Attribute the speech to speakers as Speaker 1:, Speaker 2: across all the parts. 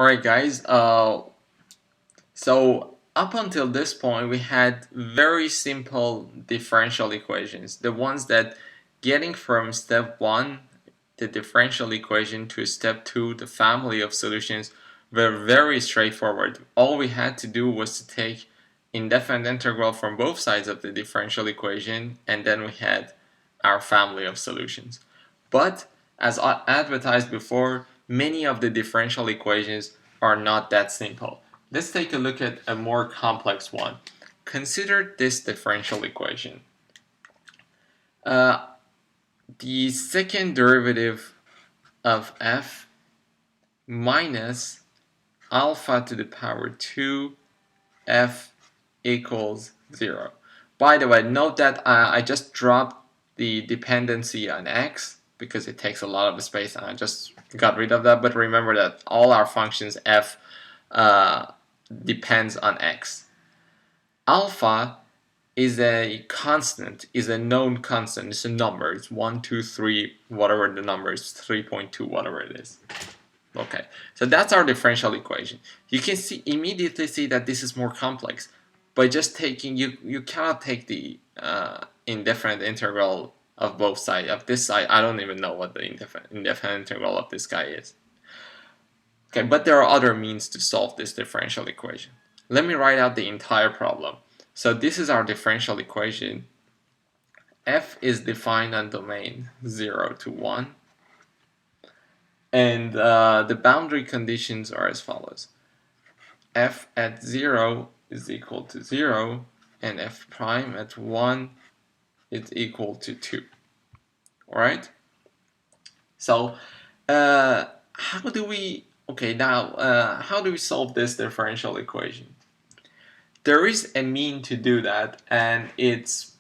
Speaker 1: Alright guys, so up until this point we had very simple differential equations. The ones that getting from step 1, the differential equation, to step 2, the family of solutions, were very straightforward. All we had to do was to take indefinite integral from both sides of the differential equation, and then we had our family of solutions. But as advertised before, many of the differential equations are not that simple. Let's take a look at a more complex one. Consider this differential equation. The second derivative of f minus alpha to the power 2 f equals 0. By the way, note that I just dropped the dependency on x because it takes a lot of space, and I just got rid of that. But remember that all our functions f depends on x. Alpha is a constant, is a known constant. It's a number. It's 1, 2, 3, whatever the number is, 3.2, whatever it is. Okay, so that's our differential equation. You can immediately see that this is more complex. By just taking, you cannot take the indefinite integral of both sides. Of this side, I don't even know what the indefinite integral of this guy is. Okay, but there are other means to solve this differential equation. Let me write out the entire problem. So this is our differential equation. F is defined on domain 0 to 1. And the boundary conditions are as follows. F at 0 is equal to 0, and f prime at 1 is equal to 2. Alright? So, how do we solve this differential equation? There is a mean to do that, and it's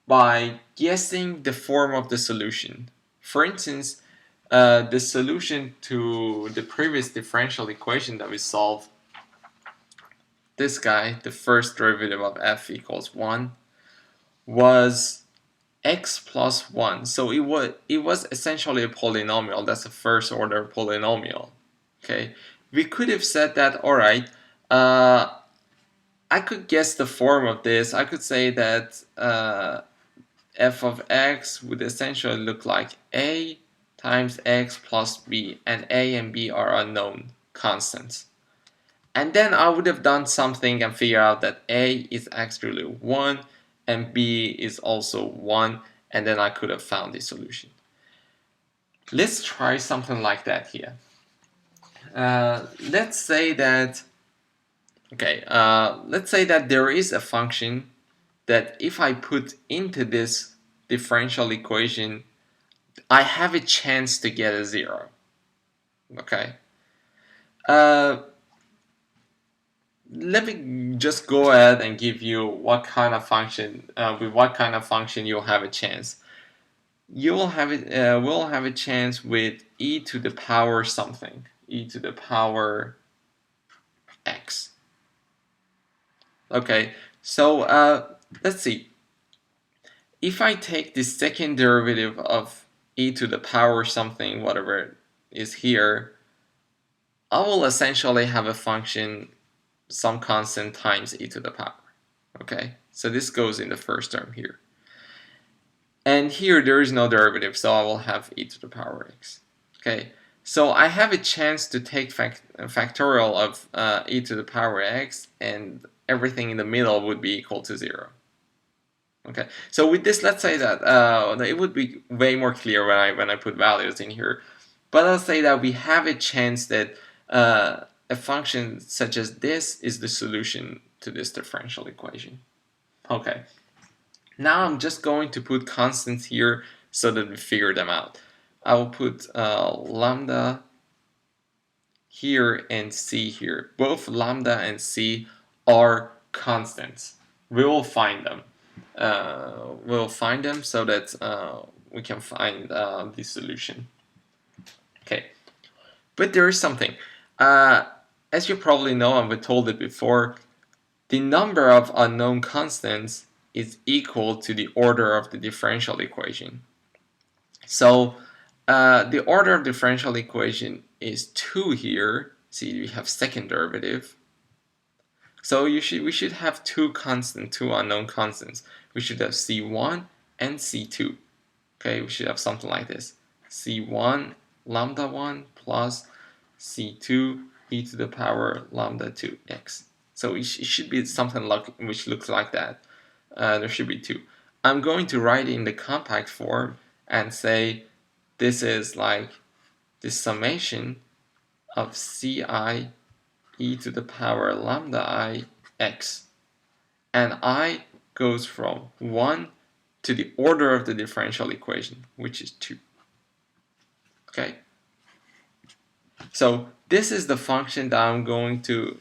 Speaker 1: by guessing the form of the solution. For instance, the solution to the previous differential equation that we solved, this guy, the first derivative of f equals 1, was x plus 1. So it was essentially a polynomial. That's a first order polynomial. Okay, we could have said that, alright, I could guess the form of this. I could say that f of x would essentially look like a times x plus b, and a and b are unknown constants. And then I would have done something and figure out that a is actually 1 and b is also 1, and then I could have found the solution. Let's try something like that here. Let's say that there is a function that if I put into this differential equation, I have a chance to get a 0. Okay. Let me just go ahead and give you what kind of function, with what kind of function you'll have a chance. We'll have a chance with e to the power something, e to the power x. Okay, so let's see. If I take the second derivative of e to the power something, whatever is here, I will essentially have a function, some constant times e to the power. Okay, so this goes in the first term here. And here there is no derivative, so I will have e to the power x. Okay, so I have a chance to take factorial of e to the power x, and everything in the middle would be equal to 0. Okay, so with this, let's say that it would be way more clear when I put values in here. But I'll say that we have a chance that a function such as this is the solution to this differential equation. Okay, now I'm just going to put constants here so that we figure them out. I will put lambda here and c here. Both lambda and c are constants. We will find them. So that we can find the solution. Okay, but there is something. As you probably know, and we told it before, the number of unknown constants is equal to the order of the differential equation. So the order of differential equation is 2 here, See, we have second derivative. So we should have two unknown constants. We should have c1 and c2. Okay, we should have something like this. c1 lambda 1 plus c2 e to the power lambda 2x. So it should be something like which looks like that. There should be two. I'm going to write it in the compact form and say this is like the summation of ci e to the power lambda I x. And I goes from 1 to the order of the differential equation, which is 2. Okay? So this is the function that I'm going to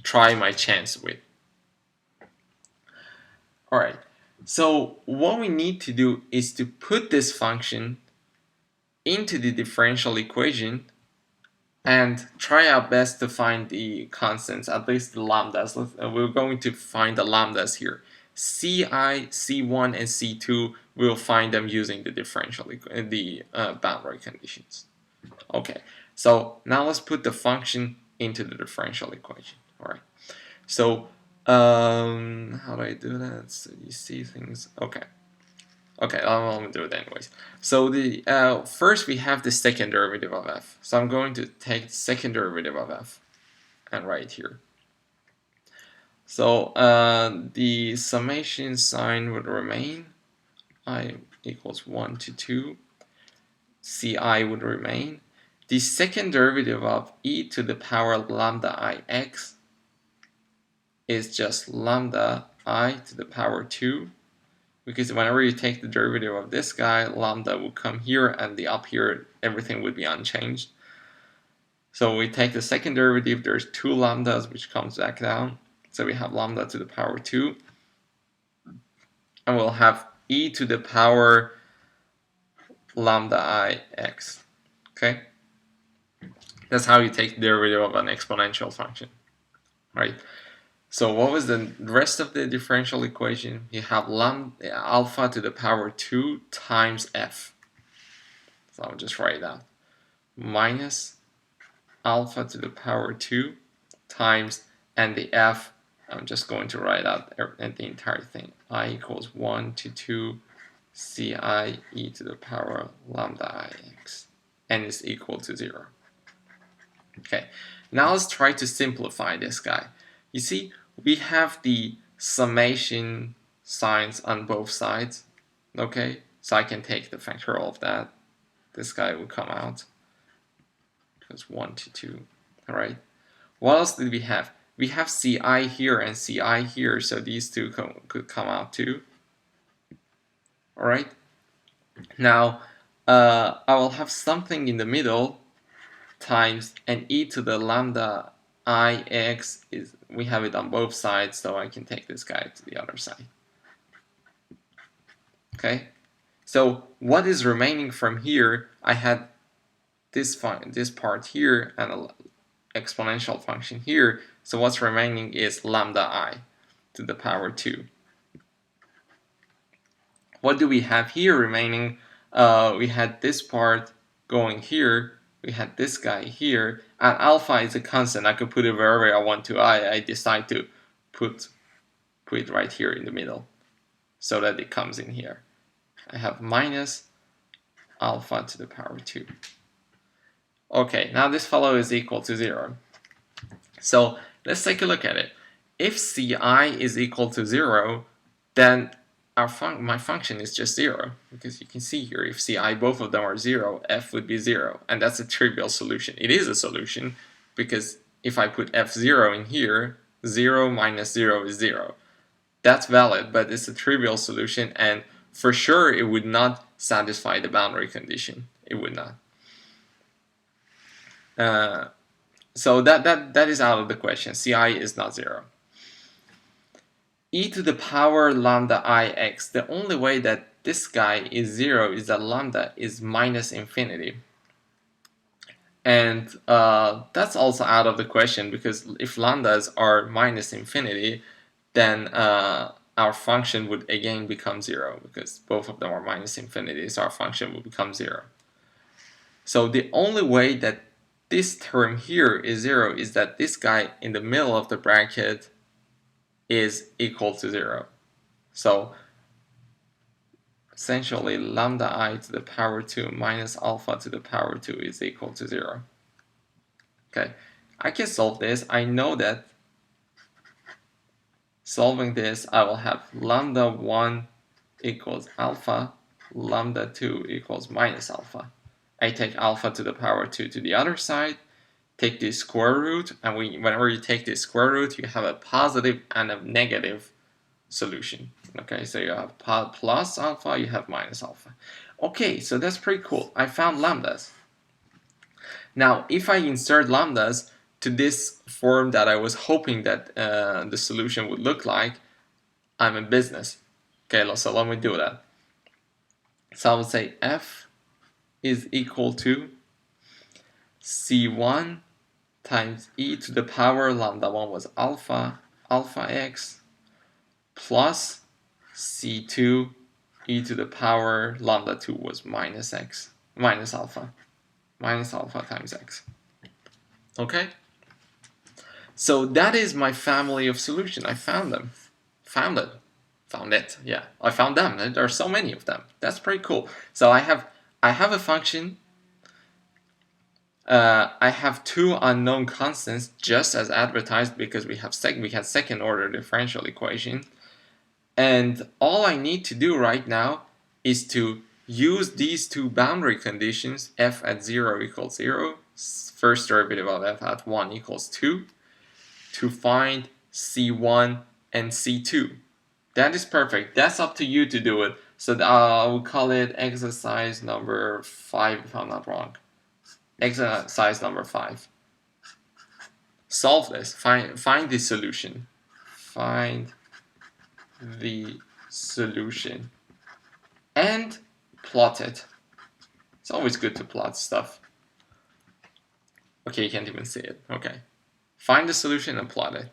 Speaker 1: try my chance with. Alright, so what we need to do is to put this function into the differential equation and try our best to find the constants, at least the lambdas. We're going to find the lambdas here. Ci, C1, and C2, we'll find them using the differential, the boundary conditions. Okay, so now let's put the function into the differential equation. All right, so how do I do that? So you see things. Okay, I'm gonna do it anyways. So the first we have the second derivative of f. So I'm going to take the second derivative of f and write here. So the summation sign would remain. I equals 1 to 2. Ci would remain. The second derivative of e to the power lambda I x is just lambda I to the power 2. Because whenever you take the derivative of this guy, lambda will come here, and the up here, everything would be unchanged. So we take the second derivative, there's 2 lambdas, which comes back down. So we have lambda to the power 2. And we'll have e to the power lambda I x. Okay? That's how you take the derivative of an exponential function. Right? So what was the rest of the differential equation? You have alpha to the power 2 times f. So I'll just write that. Minus alpha to the power 2 times, and the f, I'm just going to write out the entire thing. I equals 1 to 2 ci e to the power lambda I x. And is equal to 0. Okay, now let's try to simplify this guy. You see, we have the summation signs on both sides. Okay, so I can take the factorial of that. This guy will come out. Because 1 to 2. Alright. What else did we have? We have ci here and ci here, so these two could come out too. Alright. Now, I will have something in the middle times and e to the lambda I x is, we have it on both sides, so I can take this guy to the other side. Okay, so what is remaining from here? I had this part here and an exponential function here, so what's remaining is lambda I to the power 2. What do we have here remaining? We had this part going here, we had this guy here, and alpha is a constant. I could put it wherever I want to. I decide to put it right here in the middle so that it comes in here. I have minus alpha to the power 2. Okay, now this fellow is equal to 0. So let's take a look at it. If ci is equal to 0, then my function is just 0, because you can see here, if ci, both of them are 0, f would be 0, and that's a trivial solution. It is a solution, because if I put f0 in here, 0 minus 0 is 0. That's valid, but it's a trivial solution, and for sure it would not satisfy the boundary condition. It would not. So that is out of the question. Ci is not 0. E to the power lambda I x. The only way that this guy is 0 is that lambda is minus infinity. And that's also out of the question, because if lambdas are minus infinity, then our function would again become 0, because both of them are minus infinity, so our function would become 0. So the only way that this term here is 0 is that this guy in the middle of the bracket is equal to 0. So essentially lambda I to the power 2 minus alpha to the power 2 is equal to 0. Okay, I can solve this. I know that solving this, I will have lambda 1 equals alpha, lambda 2 equals minus alpha. I take alpha to the power 2 to the other side, take the square root, and whenever you take the square root, you have a positive and a negative solution. Okay, so you have plus alpha, you have minus alpha. Okay, so that's pretty cool. I found lambdas. Now, if I insert lambdas to this form that I was hoping that the solution would look like, I'm in business. Okay, so let me do that. So I would say f is equal to c1 times e to the power lambda 1 was alpha x plus c2 e to the power lambda 2 was minus alpha times x. Okay, so that is my family of solution. I found them. Found it. Yeah, I found them. There are so many of them. That's pretty cool. So I have a function. I have two unknown constants just as advertised because we had second order differential equation. And all I need to do right now is to use these two boundary conditions, f at 0 equals 0, first derivative of f at 1 equals 2, to find c1 and c2. That is perfect. That's up to you to do it. So I will call it exercise number 5 if I'm not wrong. Exercise number 5. Solve this. Find the solution. Find the solution. And plot it. It's always good to plot stuff. Okay, you can't even see it. Okay. Find the solution and plot it.